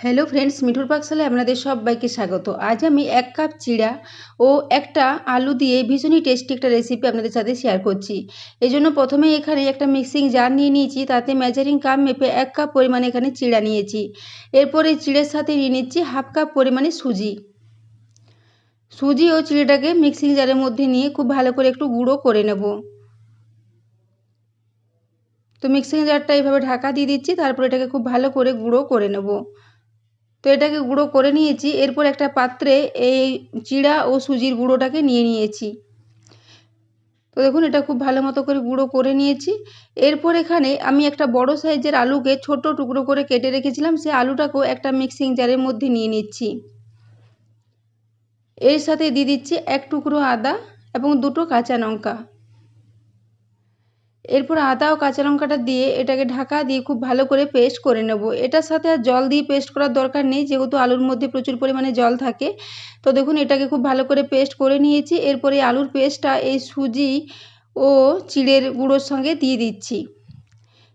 Hello friends, মিঠুর পাকশালায় আপনাদের সবাইকে স্বাগত। আজ আমি 1 কাপ চিড়া ও একটা আলু দিয়ে ভীষণই টেস্টি একটা রেসিপি আপনাদের সাথে শেয়ার করছি। এই জন্য প্রথমেই এখানে একটা মিক্সিং জার নিয়ে নিয়েছি, তাতে মেজারিং কাপ মেপে 1 কাপ পরিমাণে এখানে চিড়া নিয়েছি। এরপরে চিড়ের সাথে নিয়ে নিচ্ছি হাফ কাপ পরিমাণে সুজি। সুজি ও চিড়েটাকে মিক্সিং জারের মধ্যে নিয়ে খুব ভালো করে একটু গুঁড়ো করে নেব। তো মিক্সিং জারটা এইভাবে ঢাকা দিয়ে দিচ্ছি, তারপর এটাকে খুব ভালো করে গুঁড়ো করে নেব। তো এটাকে গুঁড়ো করে নিয়েছি। এরপর একটা পাত্রে এই চিড়া ও সুজির গুঁড়োটাকে নিয়ে নিয়েছি। তো দেখুন এটা খুব ভালো মতো করে গুঁড়ো করে নিয়েছি। এরপর এখানে আমি একটা বড় সাইজের আলুকে ছোট টুকরো করে কেটে রেখেছিলাম, সেই আলুটাকেও একটা মিক্সিং জারের মধ্যে নিয়ে নিচ্ছি। এর সাথে দিয়ে দিচ্ছি 1 টুকরো আদা এবং 2টো কাঁচা লঙ্কা। এরপর আদা ও কাঁচা লঙ্কাটা দিয়ে এটাকে ঢাকা দিয়ে খুব ভালো করে পেস্ট করে নেব। এটার সাথে আর জল দিয়ে পেস্ট করার দরকার নেই, যেহেতু আলুর মধ্যে প্রচুর পরিমাণে জল থাকে। তো দেখুন এটাকে খুব ভালো করে পেস্ট করে নিয়েছি। এরপরে আলুর পেস্টটা এই সুজি ও চিড়ের গুঁড়োর সঙ্গে দিয়ে দিচ্ছি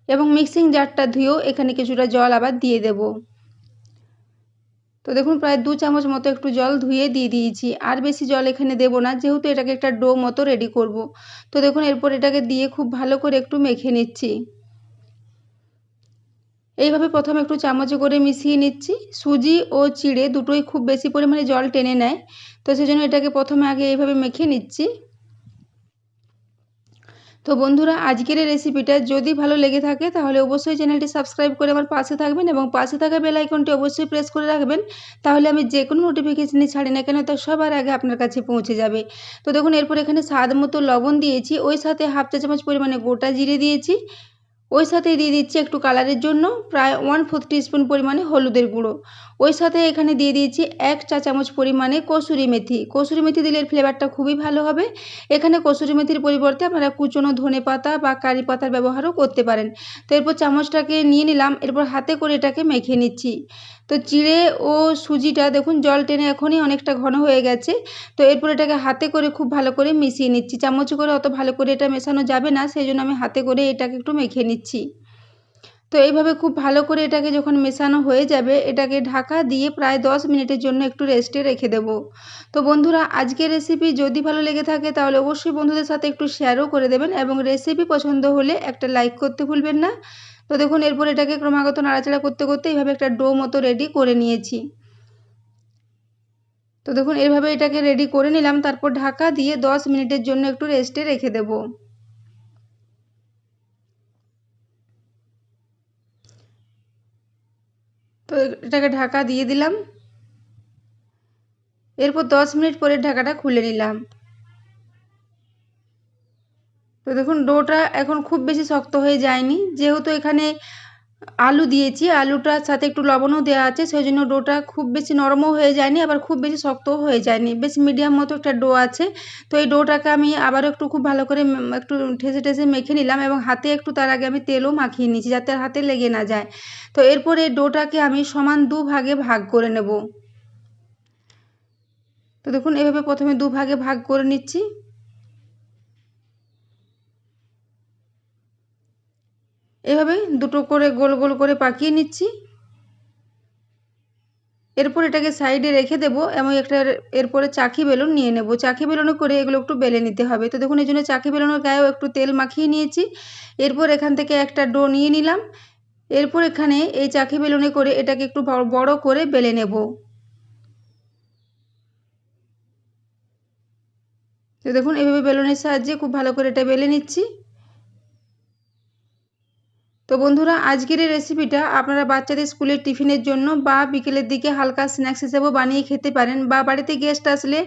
এবং মিক্সিং জারটা ধুয়েও এখানে কিছুটা জল আবার দিয়ে দেব। তো দেখুন প্রায় 2 চামচ মতো একটু জল ধুয়ে দিয়ে দিয়েছি। আর বেশি জল এখানে দেব না, যেহেতু এটাকে একটা ডো মতো রেডি করব। তো দেখুন এরপর এটাকে দিয়ে খুব ভালো করে একটু মেখে নিচ্ছি। এইভাবে প্রথমে একটু চামচে করে মিশিয়ে নিচ্ছি। সুজি ও চিড়ে দুটোই খুব বেশি পরিমাণে জল টেনে নেয়, তো সেজন্য এটাকে প্রথমে আগে এইভাবে মেখে নিচ্ছি। তো বন্ধুরা, আজকের এই রেসিপিটা যদি ভালো লেগে থাকে তাহলে অবশ্যই চ্যানেলটি সাবস্ক্রাইব করে আমার পাশে থাকবেন এবং পাশে থাকা বেল আইকনটি অবশ্যই প্রেস করে রাখবেন। তাহলে আমি যে কোনো নোটিফিকেশনই ছাড়ি না কেন তা সবার আগে আপনার কাছে পৌঁছে যাবে। তো দেখুন এরপর এখানে স্বাদ মতো লবণ দিয়েছি, ওই সাথে হাফ চা চামচ পরিমাণে গোটা জিরে দিয়েছি। ওই সাথে দিয়ে দিচ্ছি একটু কালারের জন্য প্রায় 1/4 টিস্পুন পরিমাণে হলুদের গুঁড়ো। ওই সাথে এখানে দিয়ে দিয়েছি 1 চা চামচ পরিমাণে কসুরি মেথি। কসুরি মেথি দিলে এর ফ্লেভারটা খুবই ভালো হবে। এখানে কসুরি মেথির পরিবর্তে আপনারা কুচনো ধনেপাতা বা কারি পাতার ব্যবহারও করতে পারেন। তো এরপর চামচটাকে নিয়ে নিলাম, এরপর হাতে করে এটাকে মেখে নিচ্ছি। তো চিড়ে ও সুজিটা দেখুন জল টেনে এখনই অনেকটা ঘন হয়ে গেছে। তো এরপর এটাকে হাতে করে খুব ভালো করে মিশিয়ে নিচ্ছি। চামচে করে অত ভালো করে এটা মেশানো যাবে না, সেই জন্য আমি হাতে করে এটাকে একটু মেখে নিচ্ছি। তো এইভাবে খুব ভালো করে এটাকে যখন মেশানো হয়ে যাবে, এটাকে ঢাকা দিয়ে প্রায় 10 মিনিটের জন্য একটু রেস্টে রেখে দেব। তো বন্ধুরা, আজকের রেসিপি যদি ভালো লেগে থাকে তাহলে অবশ্যই বন্ধুদের সাথে একটু শেয়ারও করে দেবেন এবং রেসিপি পছন্দ হলে একটা লাইক করতে ভুলবেন না। তো দেখুন এরপর এটাকে ক্রমাগত নাড়াচাড়া করতে করতে এইভাবে একটা ডো মতো রেডি করে নিয়েছি। তো দেখুন এইভাবে এটাকে রেডি করে নিলাম, তারপর ঢাকা দিয়ে 10 মিনিটের জন্য একটু রেস্টে রেখে দেব। তো এটাকে ঢাকা দিয়ে দিলাম। এরপর 10 মিনিট পরে ঢাকাটা খুলে নিলাম। তো দেখুন ডোটা এখন খুব বেশি শক্ত হয়ে যায়নি, যেহেতু এখানে আলু দিয়েছি, আলুটার সাথে একটু লবণও দেওয়া আছে, সেই জন্য ডোটা খুব বেশি নরমও হয়ে যায়নি, আবার খুব বেশি শক্তও হয়ে যায়নি, বেশ মিডিয়াম মতো একটা ডো আছে। তো এই ডোটাকে আমি আবারও একটু খুব ভালো করে একটু ঠেসে ঠেসে মেখে নিলাম এবং হাতে একটু তার আগে আমি তেলও মাখিয়ে নিয়েছি, যাতে হাতে লেগে না যায়। তো এরপর এই ডোটাকে আমি সমান 2 ভাগে ভাগ করে নেব। তো দেখুন এভাবে প্রথমে 2 ভাগে ভাগ করে নিচ্ছি। এভাবে দুটো করে গোল গোল করে পাকিয়ে নিচ্ছি। এরপর এটাকে সাইডে রেখে দেবো এবং একটা এরপরে চাকি বেলুন নিয়ে নেব। চাকি বেলুনে করে এগুলো একটু বেলে নিতে হবে। তো দেখুন এই জন্য চাকি বেলুনের গায়েও একটু তেল মাখিয়ে নিয়েছি। এরপর এখান থেকে একটা ডো নিয়ে নিলাম। এরপর এখানে এই চাকি বেলুনে করে এটাকে একটু বড় করে বেলে নেব। তো দেখুন এভাবে বেলুনের সাহায্যে খুব ভালো করে এটা বেলে নিচ্ছি। তো বন্ধুরা, আজকের এই রেসিপিটা আপনারা বাচ্চাদের স্কুলের টিফিনের জন্য বা বিকেলের দিকে হালকা স্ন্যাক্স হিসেবেও বানিয়ে খেতে পারেন, বা বাড়িতে গেস্ট আসলে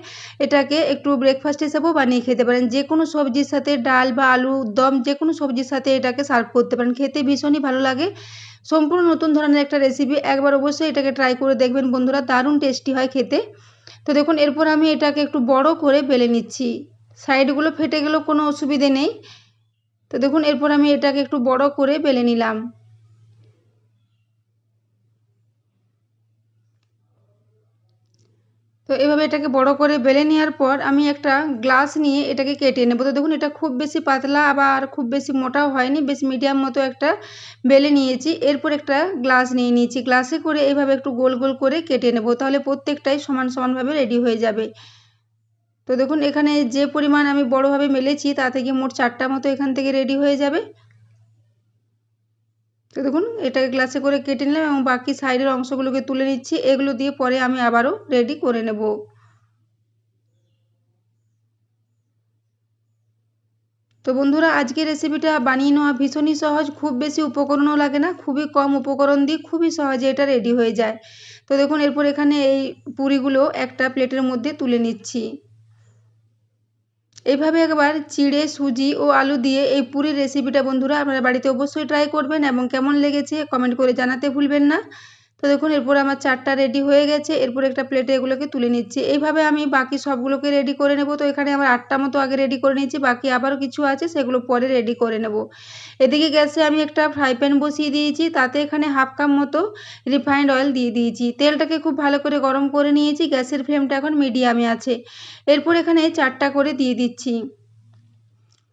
এটাকে একটু ব্রেকফাস্ট হিসেবেও বানিয়ে খেতে পারেন। যে কোনো সবজির সাথে, ডাল বা আলুর দম যে কোনো সবজির সাথে এটাকে সার্ভ করতে পারেন, খেতে ভীষণই ভালো লাগে। সম্পূর্ণ নতুন ধরনের একটা রেসিপি, একবার অবশ্যই এটাকে ট্রাই করে দেখবেন বন্ধুরা, দারুণ টেস্টি হয় খেতে। তো দেখুন এরপর আমি এটাকে একটু বড় করে বেলে নিচ্ছি। সাইডগুলো ফেটে গেলেও কোনো অসুবিধে নেই। তো দেখুন এরপর আমি এটাকে একটু বড় করে বেলে নিলাম। তো তো এভাবে এটাকে বড় করে বেলে নেওয়ার পর আমি একটা গ্লাস নিয়ে এটাকে কেটে নেব। তো দেখুন এটা খুব বেশি পাতলা আবার খুব বেশি মোটাও হয়নি, বেশ মিডিয়াম মতো একটা বেলে নিয়েছি। এরপর একটা গ্লাস নিয়ে নিয়েছি, গ্লাসে করে এইভাবে একটু গোল গোল করে কেটে নেব, তাহলে প্রত্যেকটাই সমান সমানভাবে রেডি হয়ে যাবে। তো দেখুন এখানে যে পরিমাণ আমি বড়োভাবে মেলেছি তা থেকে মোট 4টা মতো এখান থেকে রেডি হয়ে যাবে। তো দেখুন এটাকে গ্লাসে করে কেটে নিলাম এবং বাকি সাইডের অংশগুলোকে তুলে নিচ্ছি। এগুলো দিয়ে পরে আমি আবারও রেডি করে নেব। তো বন্ধুরা আজকের রেসিপিটা বানিয়ে নেওয়া ভীষণই সহজ, খুব বেশি উপকরণও লাগে না, খুবই কম উপকরণ দিয়ে খুবই সহজে এটা রেডি হয়ে যায়। তো দেখুন এরপর এখানে এই পুরিগুলো একটা প্লেটের মধ্যে তুলে নিচ্ছি। এইভাবে একবার চিড়ে সুজি ও আলু দিয়ে এই পুরির রেসিপিটা বন্ধুরা আপনারা বাড়িতে অবশ্যই ট্রাই করবেন এবং কেমন লেগেছে কমেন্ট করে জানাতে ভুলবেন না। তো দেখুন এরপর আমার 4টা রেডি হয়ে গেছে, এরপর একটা প্লেটে এগুলোকে তুলে নিচ্ছি। এইভাবে আমি বাকি সবগুলোকে রেডি করে নেব। তো এখানে আমার 8টা মতো আগে রেডি করে নিয়েছি, বাকি আবারও কিছু আছে সেগুলো পরে রেডি করে নেব। এদিকে গ্যাসে আমি একটা ফ্রাই প্যান বসিয়ে দিয়েছি, তাতে এখানে হাফ কাপ মতো রিফাইন্ড অয়েল দিয়ে দিয়েছি। তেলটাকে খুব ভালো করে গরম করে নিয়েছি, গ্যাসের ফ্লেমটা এখন মিডিয়ামে আছে। এরপর এখানে 4টা করে দিয়ে দিচ্ছি।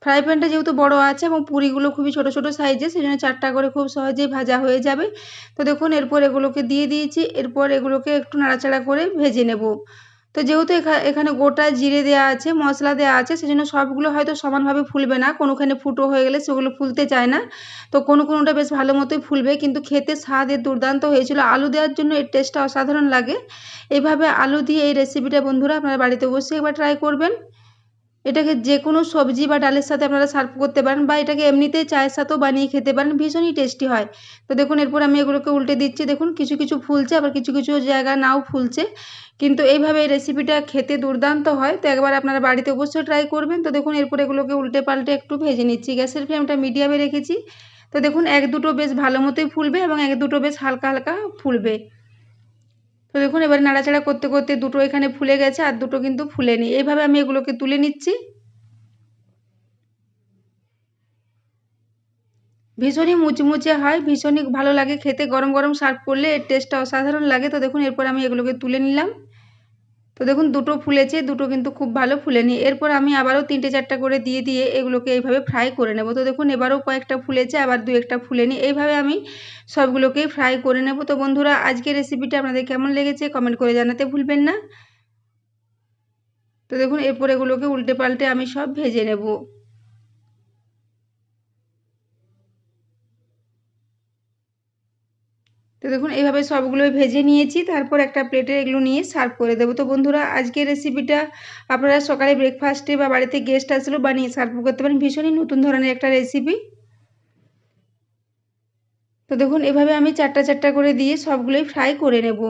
ফ্রাই প্যানটা যেহেতু বড় আছে এবং পুরিগুলো খুবই ছোট ছোট সাইজের, সেই জন্য 4টা করে খুব সহজেই ভাজা হয়ে যাবে। তো দেখুন এরপর এগুলোকে দিয়ে দিয়েছি, এরপর এগুলোকে একটু নাড়াচাড়া করে ভেজে নেব। তো যেহেতু এখানে গোটা জিরে দেওয়া আছে, মশলা দেওয়া আছে, সেজন্য সবগুলো হয়তো সমানভাবে ফুলবে না, কোনোখানে ফুটো হয়ে গেলে সেগুলো ফুলতে চায় না। তো কোনোটা বেশ ভালো মতোই ফুলবে, কিন্তু খেতে স্বাদ এর দুর্দান্ত হয়েছিল। আলু দেওয়ার জন্য এর টেস্টটা অসাধারণ লাগে। এইভাবে আলু দিয়ে এই রেসিপিটা বন্ধুরা আপনারা বাড়িতে অবশ্যই একবার ট্রাই করবেন। এটাকে যে কোনো সবজি বা ডালের সাথে আপনারা সার্ভ করতে পারেন বা এটাকে এমনিতেই চায়ের সাথেও বানিয়ে খেতে পারেন, ভীষণই টেস্টি হয়। তো দেখুন এরপর আমি এগুলোকে উল্টে দিচ্ছি। দেখুন কিছু কিছু ফুলছে আবার কিছু কিছু জায়গা নাও ফুলছে, কিন্তু এইভাবে এই রেসিপিটা খেতে দুর্দান্ত হয়। তো একবার আপনারা বাড়িতে অবশ্যই ট্রাই করবেন। তো দেখুন এরপর এগুলোকে উল্টে পাল্টে একটু ভেজে নিচ্ছি, গ্যাসের ফ্লেমটা মিডিয়ামে রেখেছি। তো দেখুন এক দুটো বেশ ভালো মতোই ফুলবে এবং এক দুটো বেশ হালকা হালকা ফুলবে। তো দেখুন এবার নাড়াচাড়া করতে করতে দুটো এখানে ফুলে গেছে আর দুটো কিন্তু ফুলেনি। এইভাবে আমি এগুলোকে তুলে নিচ্ছি। ভীষণই মুচমুচে হয়, ভীষণই ভালো লাগে খেতে, গরম গরম সার্ভ করলে এর টেস্টটা অসাধারণ লাগে। তো দেখুন এরপর আমি এগুলোকে তুলে নিলাম। তো দেখুন দুটো ফুলেছে, দুটো কিন্তু খুব ভালো ফুলেনি। এরপর আমি আবারও 3টে 4টা করে দিয়ে দিয়ে এগুলোকে এইভাবে ফ্রাই করে নেব। তো দেখুন এবারও কয়েকটা ফুলেছে, আবার 2-1টা ফুলেনি। এইভাবে আমি সবগুলোকেই ফ্রাই করে নেব। তো বন্ধুরা আজকের রেসিপিটা আপনাদের কেমন লেগেছে কমেন্ট করে জানাতে ভুলবেন না। তো দেখুন এরপর এগুলোকে উল্টে পাল্টে আমি সব ভেজে নেব। তো দেখুন এইভাবে সবগুলোই ভেজে নিয়েছি, তারপর একটা প্লেটে এগুলো নিয়ে সার্ভ করে দেবো। তো বন্ধুরা আজকের রেসিপিটা আপনারা সকালে ব্রেকফাস্টে বা বাড়িতে গেস্ট আসলেও বানিয়ে সার্ভ করতে পারেন, ভীষণই নতুন ধরনের একটা রেসিপি। তো দেখুন এভাবে আমি 4টা করে দিয়ে সবগুলোই ফ্রাই করে নেব।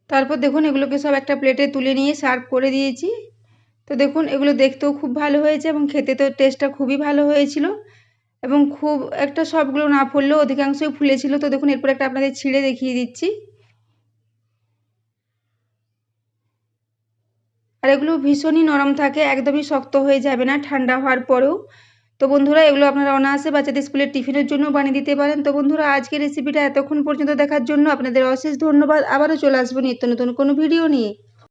তারপর দেখুন এগুলোকে সব একটা প্লেটে তুলে নিয়ে সার্ভ করে দিয়েছি। তো দেখুন এগুলো দেখতেও খুব ভালো হয়েছে এবং খেতে তো টেস্টটা খুবই ভালো হয়েছিল এবং খুব একটা সবগুলো না ফুললেও অধিকাংশই ফুলেছিল। তো দেখুন এরপর একটা আপনাদের ছিঁড়ে দেখিয়ে দিচ্ছি। আর এগুলো ভীষণই নরম থাকে, একদমই শক্ত হয়ে যাবে না ঠান্ডা হওয়ার পরেও। তো বন্ধুরা এগুলো আপনারা অনায়াসে বাচ্চাদের স্কুলের টিফিনের জন্য বানিয়ে দিতে পারেন। তো বন্ধুরা আজকের রেসিপিটা এতক্ষণ পর্যন্ত দেখার জন্য আপনাদের অশেষ ধন্যবাদ। আবারও চলে আসবো নিত্য নতুন কোনো ভিডিও নিয়ে।